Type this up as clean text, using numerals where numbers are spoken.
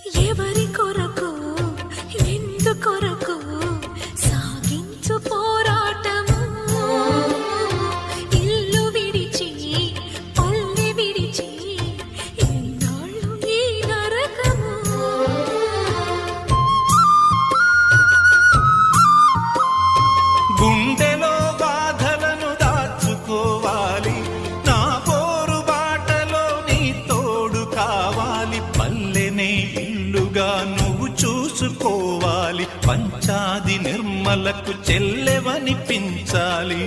ఎవరి కొరకు ఎందు కొరకు సాగించు పోరాటము ఇల్లు విడిచి పల్లె విడిచి ఎన్నాళ్ళు ఈ నరకము గుండెలో బాధలను దాచుకోవాలి నా పోరు బాటలో నీ తోడు కావాలి పల్లెనే ఇల్లుగా నువ్వు చూసుకోవాలి పంచాది నిర్మలకు చెల్లెవనిపించాలి.